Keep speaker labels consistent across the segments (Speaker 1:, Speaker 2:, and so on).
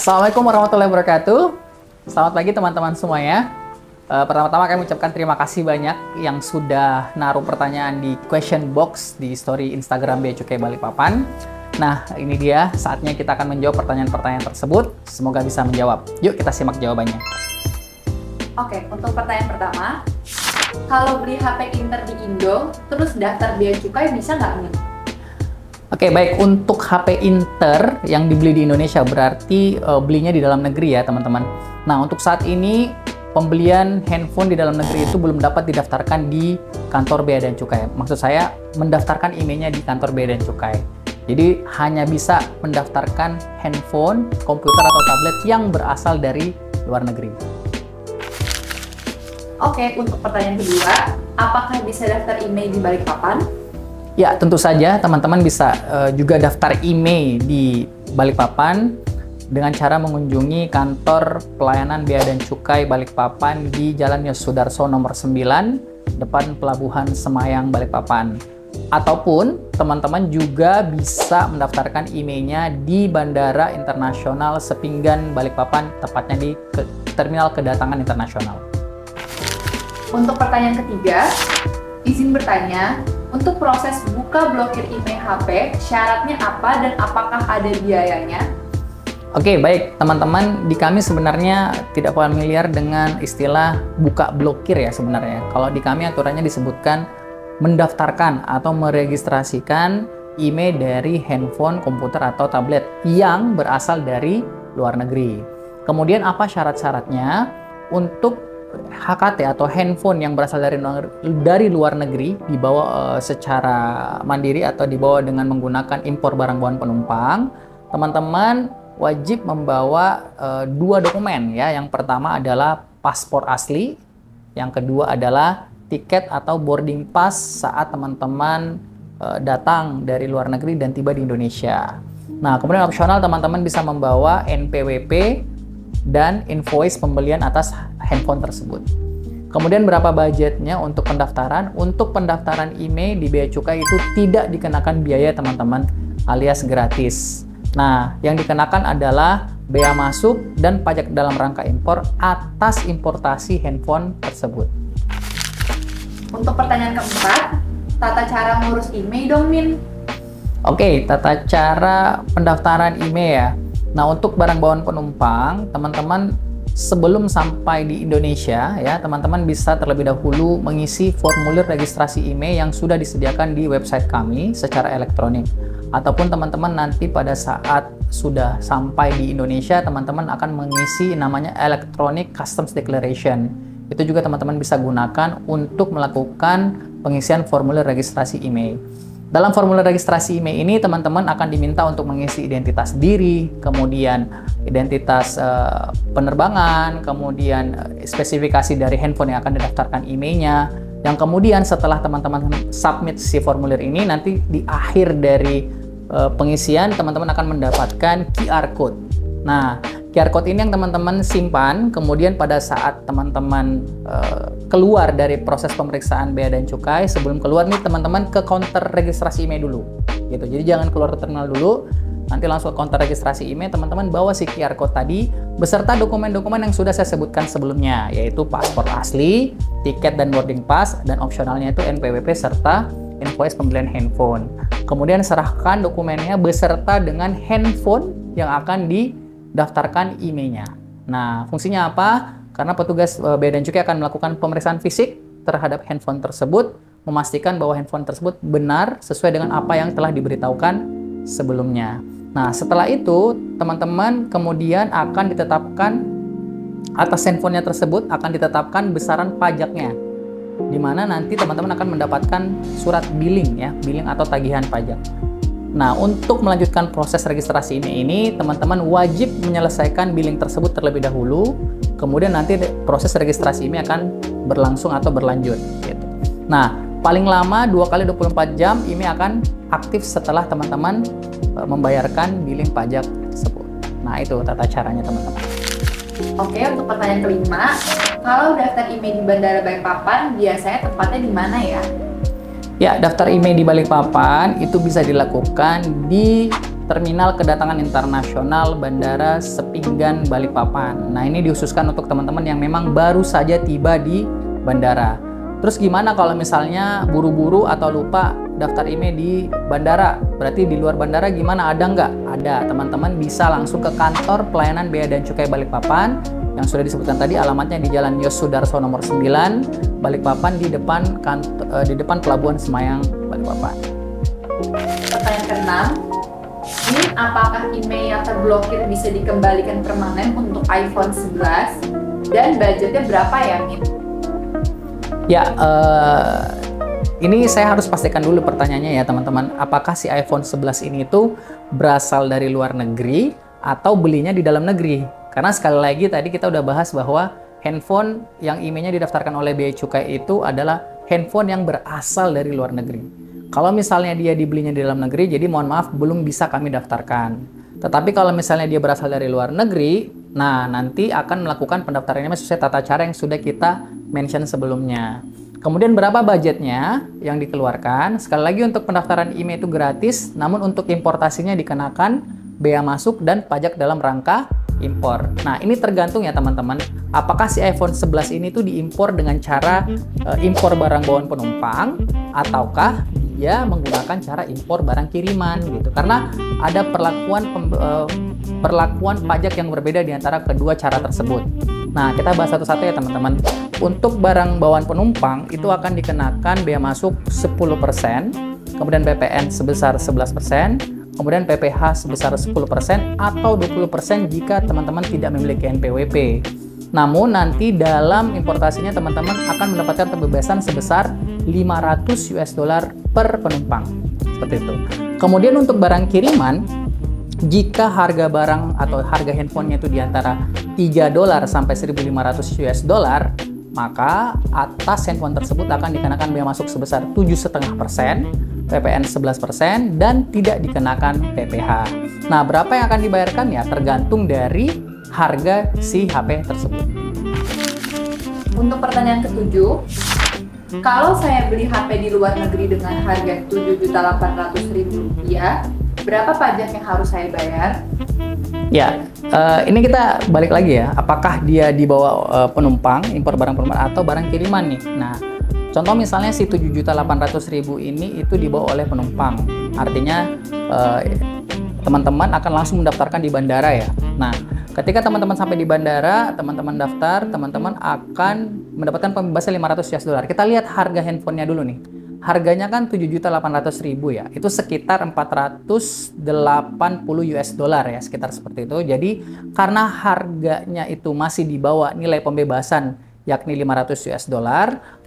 Speaker 1: Assalamualaikum warahmatullahi wabarakatuh. Selamat pagi teman-teman semuanya. Pertama-tama kami ucapkan terima kasih banyak yang sudah naruh pertanyaan di question box di story Instagram Bea Cukai Balikpapan. Nah, ini dia saatnya kita akan menjawab pertanyaan-pertanyaan tersebut. Semoga bisa menjawab. Yuk kita simak jawabannya.
Speaker 2: Oke, untuk pertanyaan pertama, kalau beli HP Inter di Indo, terus daftar Bea Cukai bisa nggak, Min?
Speaker 1: Oke, baik. Untuk HP Inter yang dibeli di Indonesia berarti belinya di dalam negeri ya, teman-teman. Nah, untuk saat ini pembelian handphone di dalam negeri itu belum dapat didaftarkan di kantor Bea dan Cukai. Maksud saya mendaftarkan IMEI-nya di kantor Bea dan Cukai. Jadi hanya bisa mendaftarkan handphone, komputer atau tablet yang berasal dari luar negeri.
Speaker 2: Oke, untuk pertanyaan kedua, apakah bisa daftar IMEI di Balikpapan?
Speaker 1: Ya, tentu saja teman-teman bisa juga daftar IMEI di Balikpapan dengan cara mengunjungi kantor pelayanan Bea dan Cukai Balikpapan di Jalan Yosudarso nomor 9, depan Pelabuhan Semayang Balikpapan. Ataupun teman-teman juga bisa mendaftarkan IMEI-nya di Bandara Internasional Sepinggan Balikpapan, tepatnya di Terminal Kedatangan Internasional.
Speaker 2: Untuk pertanyaan ketiga, izin bertanya, untuk proses buka blokir IMEI HP, syaratnya apa dan apakah ada biayanya?
Speaker 1: Oke, baik teman-teman, di kami sebenarnya tidak familiar dengan istilah buka blokir ya sebenarnya. Kalau di kami aturannya disebutkan mendaftarkan atau meregistrasikan IMEI dari handphone, komputer atau tablet yang berasal dari luar negeri. Kemudian apa syarat-syaratnya? Untuk HKT atau handphone yang berasal dari luar negeri dibawa secara mandiri atau dibawa dengan menggunakan impor barang bawaan penumpang, teman-teman wajib membawa dua dokumen ya. Yang pertama adalah paspor asli, yang kedua adalah tiket atau boarding pass saat teman-teman datang dari luar negeri dan tiba di Indonesia. Nah, kemudian opsional teman-teman bisa membawa NPWP dan invoice pembelian atas handphone tersebut. Kemudian berapa budgetnya untuk pendaftaran? Untuk pendaftaran IMEI di Bea Cukai itu tidak dikenakan biaya teman-teman, alias gratis. Nah, yang dikenakan adalah bea masuk dan pajak dalam rangka impor atas importasi handphone tersebut.
Speaker 2: Untuk pertanyaan keempat, tata cara ngurus IMEI dong, Min.
Speaker 1: Oke, tata cara pendaftaran IMEI ya. Nah, untuk barang bawaan penumpang, teman-teman sebelum sampai di Indonesia ya, teman-teman bisa terlebih dahulu mengisi formulir registrasi IMEI yang sudah disediakan di website kami secara elektronik. Ataupun teman-teman nanti pada saat sudah sampai di Indonesia, teman-teman akan mengisi namanya Electronic Customs Declaration. Itu juga teman-teman bisa gunakan untuk melakukan pengisian formulir registrasi IMEI. Dalam formulir registrasi IMEI ini, teman-teman akan diminta untuk mengisi identitas diri, kemudian identitas penerbangan, kemudian spesifikasi dari handphone yang akan didaftarkan IMEI-nya. Yang kemudian setelah teman-teman submit si formulir ini, nanti di akhir dari pengisian, teman-teman akan mendapatkan QR Code. Nah, QR Code ini yang teman-teman simpan, kemudian pada saat teman-teman keluar dari proses pemeriksaan Bea dan Cukai, sebelum keluar nih teman-teman ke counter registrasi IMEI dulu. Gitu. Jadi jangan keluar ke terminal dulu, nanti langsung ke counter registrasi IMEI, teman-teman bawa si QR Code tadi, beserta dokumen-dokumen yang sudah saya sebutkan sebelumnya, yaitu paspor asli, tiket dan boarding pass, dan opsionalnya itu NPWP serta invoice pembelian handphone. Kemudian serahkan dokumennya beserta dengan handphone yang akan didaftarkan IMEI-nya. Nah, fungsinya apa? Karena petugas Bea dan Cukai akan melakukan pemeriksaan fisik terhadap handphone tersebut, memastikan bahwa handphone tersebut benar sesuai dengan apa yang telah diberitahukan sebelumnya. Nah, setelah itu, teman-teman kemudian akan ditetapkan atas handphonenya tersebut akan ditetapkan besaran pajaknya, di mana nanti teman-teman akan mendapatkan surat billing ya, billing atau tagihan pajak. Nah, untuk melanjutkan proses registrasi IMEI ini, teman-teman wajib menyelesaikan billing tersebut terlebih dahulu, kemudian nanti proses registrasi IMEI akan berlangsung atau berlanjut. Gitu. Nah, paling lama 2 kali 24 jam IMEI akan aktif setelah teman-teman membayarkan billing pajak tersebut. Nah, itu tata caranya teman-teman.
Speaker 2: Oke, untuk pertanyaan kelima, kalau daftar IMEI di Bandara Balikpapan, biasanya tempatnya di mana ya?
Speaker 1: Ya, daftar IMEI di Balikpapan itu bisa dilakukan di Terminal Kedatangan Internasional Bandara Sepinggan Balikpapan. Nah, ini dikhususkan untuk teman-teman yang memang baru saja tiba di bandara. Terus gimana kalau misalnya buru-buru atau lupa daftar IMEI di bandara? Berarti di luar bandara gimana? Ada nggak? Ada. Teman-teman bisa langsung ke kantor pelayanan Bea dan Cukai Balikpapan yang sudah disebutkan tadi, alamatnya di Jalan Yos Sudarso nomor 9, Balikpapan, di depan Pelabuhan Semayang, Balikpapan.
Speaker 2: Pertanyaan ke-6, Min, apakah IMEI yang terblokir bisa dikembalikan permanen untuk iPhone 11 dan budgetnya berapa ya, Min?
Speaker 1: Ya, ini saya harus pastikan dulu pertanyaannya ya teman-teman. Apakah si iPhone 11 ini itu berasal dari luar negeri atau belinya di dalam negeri? Karena sekali lagi tadi kita udah bahas bahwa handphone yang IMEI-nya didaftarkan oleh Bea Cukai itu adalah handphone yang berasal dari luar negeri. Kalau misalnya dia dibelinya di dalam negeri, jadi mohon maaf belum bisa kami daftarkan. Tetapi kalau misalnya dia berasal dari luar negeri, nah nanti akan melakukan pendaftarannya sesuai tata cara yang sudah kita mention sebelumnya. Kemudian berapa budgetnya yang dikeluarkan? Sekali lagi untuk pendaftaran IMEI itu gratis, namun untuk importasinya dikenakan bea masuk dan pajak dalam rangka impor. Nah, ini tergantung ya teman-teman, apakah si iPhone 11 ini tuh diimpor dengan cara impor barang bawaan penumpang ataukah dia menggunakan cara impor barang kiriman gitu. Karena ada perlakuan pajak yang berbeda di antara kedua cara tersebut. Nah, kita bahas satu-satu ya teman-teman. Untuk barang bawaan penumpang itu akan dikenakan bea masuk 10%, kemudian PPN sebesar 11%, kemudian PPh sebesar 10% atau 20% jika teman-teman tidak memiliki NPWP. Namun nanti dalam importasinya teman-teman akan mendapatkan pembebasan sebesar $500 per penumpang. Seperti itu. Kemudian untuk barang kiriman, jika harga barang atau harga handphonenya itu di antara $3 sampai $1.500, maka atas handphone tersebut akan dikenakan bea masuk sebesar 7,5%, PPN 11%, dan tidak dikenakan PPh. Nah, berapa yang akan dibayarkan ya tergantung dari harga si HP tersebut.
Speaker 2: Untuk pertanyaan ke-7, kalau saya beli HP di luar negeri dengan harga Rp7.800.000, berapa pajak yang harus saya bayar?
Speaker 1: Ya, ini kita balik lagi ya, apakah dia dibawa penumpang, impor barang penumpang atau barang kiriman nih. Nah, contoh misalnya si Rp7.800.000 ini itu dibawa oleh penumpang. Artinya teman-teman akan langsung mendaftarkan di bandara ya. Nah, ketika teman-teman sampai di bandara, teman-teman daftar, teman-teman akan mendapatkan pembebasan $500. Kita lihat harga handphonenya dulu nih. Harganya kan Rp7.800.000 ya. Itu sekitar $480 ya, sekitar seperti itu. Jadi karena harganya itu masih di bawah nilai pembebasan yakni $500,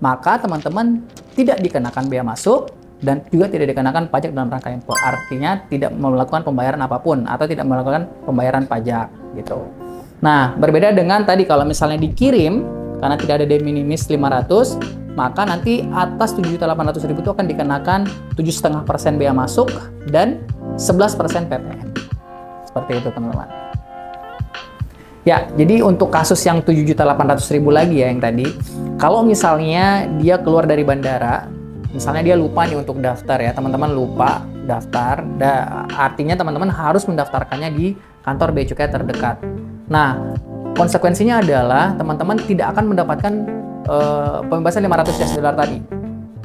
Speaker 1: maka teman-teman tidak dikenakan bea masuk dan juga tidak dikenakan pajak dalam rangka impor. Artinya tidak melakukan pembayaran apapun atau tidak melakukan pembayaran pajak gitu. Nah, berbeda dengan tadi kalau misalnya dikirim karena tidak ada de minimis 500, maka nanti atas Rp7.800.000 itu akan dikenakan 7,5% bea masuk dan 11% PPN. Seperti itu teman-teman. Ya, jadi untuk kasus yang Rp7.800.000 lagi ya yang tadi, kalau misalnya dia keluar dari bandara, misalnya dia lupa nih untuk daftar ya, teman-teman lupa daftar, artinya teman-teman harus mendaftarkannya di kantor bea cukai terdekat. Nah, konsekuensinya adalah teman-teman tidak akan mendapatkan pembebasan $500 tadi.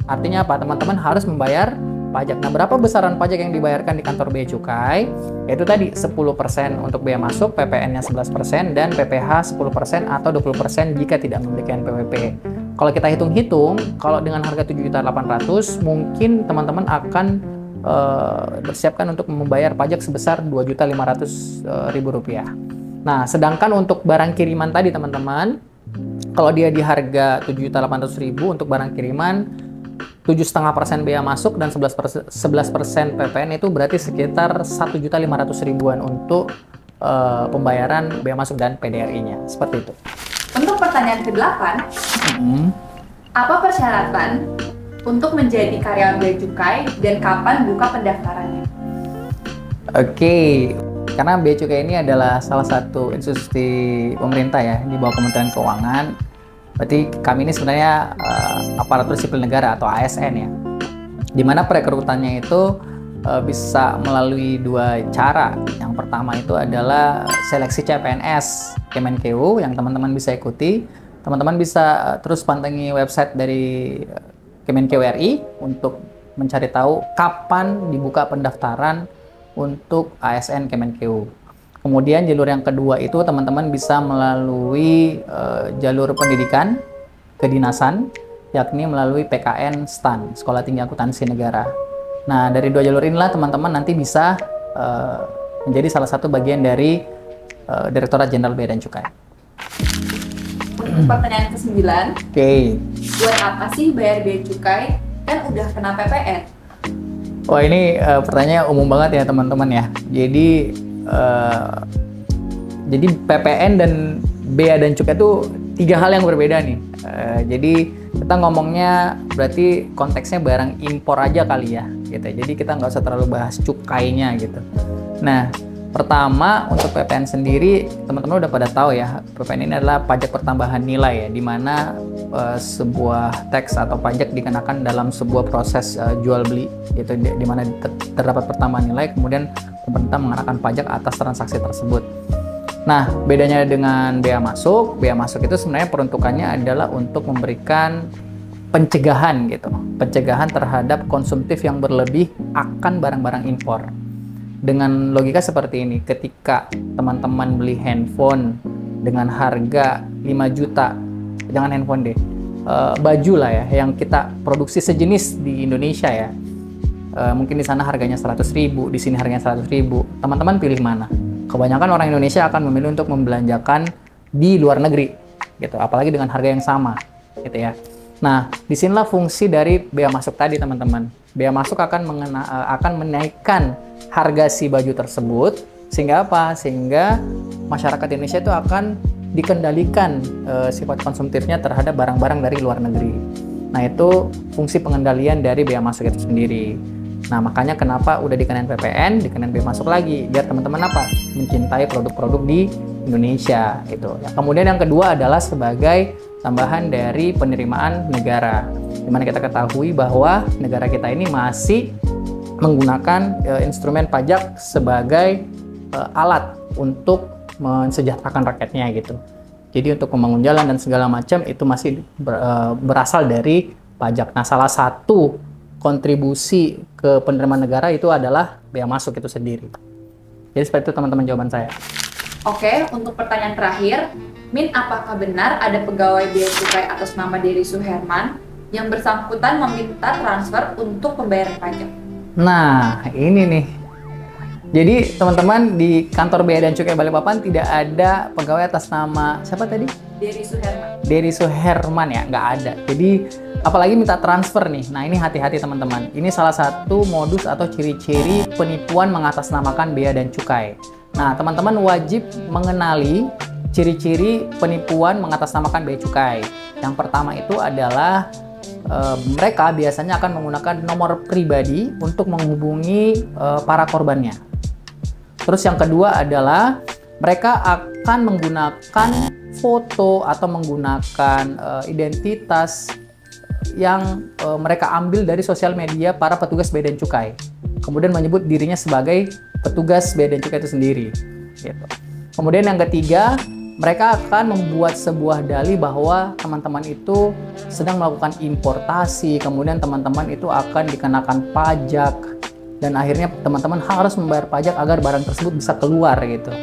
Speaker 1: Artinya apa? Teman-teman harus membayar pajak. Nah, berapa besaran pajak yang dibayarkan di kantor bea cukai? Yaitu tadi 10% untuk bea masuk, PPN-nya 11%, dan PPh 10% atau 20% jika tidak memiliki NPWP. Kalau kita hitung-hitung, kalau dengan harga Rp7.800.000, mungkin teman-teman akan bersiapkan untuk membayar pajak sebesar Rp2.500.000. Nah, sedangkan untuk barang kiriman tadi teman-teman, kalau dia di harga Rp7.800.000 untuk barang kiriman, 7,5% bea masuk dan 11% PPN itu berarti sekitar Rp1.500.000-an untuk pembayaran bea masuk dan PDRI-nya. Seperti itu.
Speaker 2: Untuk pertanyaan ke-8, apa persyaratan untuk menjadi karyawan bea cukai dan kapan buka pendaftarannya?
Speaker 1: Oke. Karena Bea Cukai ini adalah salah satu institusi pemerintah ya, di bawah Kementerian Keuangan. Berarti kami ini sebenarnya aparatur sipil negara atau ASN ya. Di mana perekrutannya itu bisa melalui dua cara. Yang pertama itu adalah seleksi CPNS Kemenkeu yang teman-teman bisa ikuti. Teman-teman bisa terus pantengi website dari Kemenkeu RI untuk mencari tahu kapan dibuka pendaftaran untuk ASN Kemenkeu. Kemudian jalur yang kedua itu teman-teman bisa melalui jalur pendidikan kedinasan, yakni melalui PKN STAN, Sekolah Tinggi Akuntansi Negara. Nah, dari dua jalur inilah teman-teman nanti bisa menjadi salah satu bagian dari Direktorat Jenderal Bea dan Cukai.
Speaker 2: Untuk pertanyaan ke-9, buat apa sih bayar bea cukai? Kan udah kena PPN.
Speaker 1: Wah, ini pertanyaannya umum banget ya teman-teman ya. Jadi PPN dan bea dan cukai itu tiga hal yang berbeda nih. Jadi kita ngomongnya berarti konteksnya barang impor aja kali ya, gitu. Jadi kita nggak usah terlalu bahas cukainya gitu. Nah, pertama untuk PPN sendiri teman-teman udah pada tahu ya, PPN ini adalah pajak pertambahan nilai ya, di mana sebuah teks atau pajak dikenakan dalam sebuah proses jual beli, gitu, di mana terdapat pertambahan nilai, kemudian pemerintah mengenakan pajak atas transaksi tersebut. Nah, bedanya dengan bea masuk itu sebenarnya peruntukannya adalah untuk memberikan pencegahan gitu, pencegahan terhadap konsumtif yang berlebih akan barang-barang impor. Dengan logika seperti ini, ketika teman-teman beli handphone dengan harga 5 juta, jangan handphone deh, baju lah ya, yang kita produksi sejenis di Indonesia ya, mungkin di sana harganya 100.000, di sini harganya 100.000, teman-teman pilih mana? Kebanyakan orang Indonesia akan memilih untuk membelanjakan di luar negeri, gitu, apalagi dengan harga yang sama, gitu ya. Nah, disinilah fungsi dari bea masuk tadi teman-teman. Bea masuk akan menaikkan harga si baju tersebut, sehingga apa? Sehingga masyarakat Indonesia itu akan dikendalikan sifat konsumtifnya terhadap barang-barang dari luar negeri. Nah, itu fungsi pengendalian dari bea masuk itu sendiri. Nah, makanya kenapa udah dikenain PPN, dikenain bea masuk lagi, biar teman-teman apa? Mencintai produk-produk di Indonesia itu. Ya, kemudian yang kedua adalah sebagai tambahan dari penerimaan negara, dimana kita ketahui bahwa negara kita ini masih menggunakan instrumen pajak sebagai alat untuk mensejahterakan rakyatnya gitu. Jadi untuk membangun jalan dan segala macam itu masih berasal dari pajak. Nah, salah satu kontribusi ke penerimaan negara itu adalah bea masuk itu sendiri. Jadi seperti itu teman-teman jawaban saya.
Speaker 2: Oke, untuk pertanyaan terakhir, Min, apakah benar ada pegawai bea cukai atas nama Dery Suherman yang bersangkutan meminta transfer untuk pembayaran pajak?
Speaker 1: Nah, ini nih. Jadi teman-teman di kantor Bea dan Cukai Balikpapan tidak ada pegawai atas nama siapa tadi?
Speaker 2: Dery Suherman.
Speaker 1: Dery Suherman ya, nggak ada. Jadi apalagi minta transfer nih. Nah, ini hati-hati teman-teman. Ini salah satu modus atau ciri-ciri penipuan mengatasnamakan bea dan cukai. Nah, teman-teman wajib mengenali ciri-ciri penipuan mengatasnamakan bea cukai. Yang pertama itu adalah mereka biasanya akan menggunakan nomor pribadi untuk menghubungi para korbannya. Terus yang kedua adalah mereka akan menggunakan foto atau menggunakan identitas yang mereka ambil dari sosial media para petugas bea dan cukai. Kemudian menyebut dirinya sebagai petugas bea dan cukai itu sendiri. Gitu. Kemudian yang ketiga, mereka akan membuat sebuah dalih bahwa teman-teman itu sedang melakukan importasi, kemudian teman-teman itu akan dikenakan pajak, dan akhirnya teman-teman harus membayar pajak agar barang tersebut bisa keluar gitu.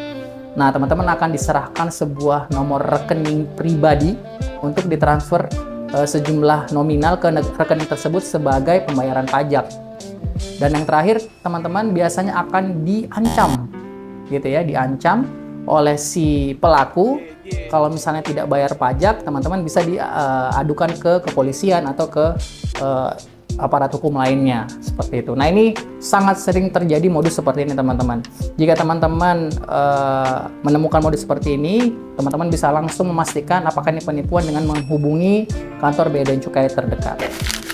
Speaker 1: Nah, teman-teman akan diserahkan sebuah nomor rekening pribadi untuk ditransfer sejumlah nominal ke rekening tersebut sebagai pembayaran pajak. Dan yang terakhir, teman-teman biasanya akan diancam, gitu ya, diancam oleh si pelaku. Kalau misalnya tidak bayar pajak, teman-teman bisa diadukan ke kepolisian atau ke aparat hukum lainnya, seperti itu. Nah, ini sangat sering terjadi modus seperti ini, teman-teman. Jika teman-teman menemukan modus seperti ini, teman-teman bisa langsung memastikan apakah ini penipuan dengan menghubungi kantor bea dan cukai terdekat.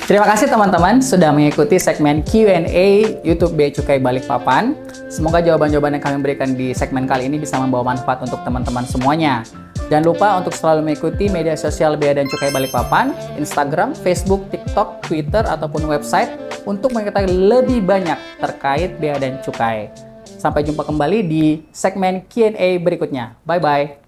Speaker 1: Terima kasih teman-teman sudah mengikuti segmen Q&A YouTube Bea Cukai Balikpapan. Semoga jawaban-jawaban yang kami berikan di segmen kali ini bisa membawa manfaat untuk teman-teman semuanya. Jangan lupa untuk selalu mengikuti media sosial Bea dan Cukai Balikpapan, Instagram, Facebook, TikTok, Twitter, ataupun website untuk mengetahui lebih banyak terkait bea dan cukai. Sampai jumpa kembali di segmen Q&A berikutnya. Bye-bye.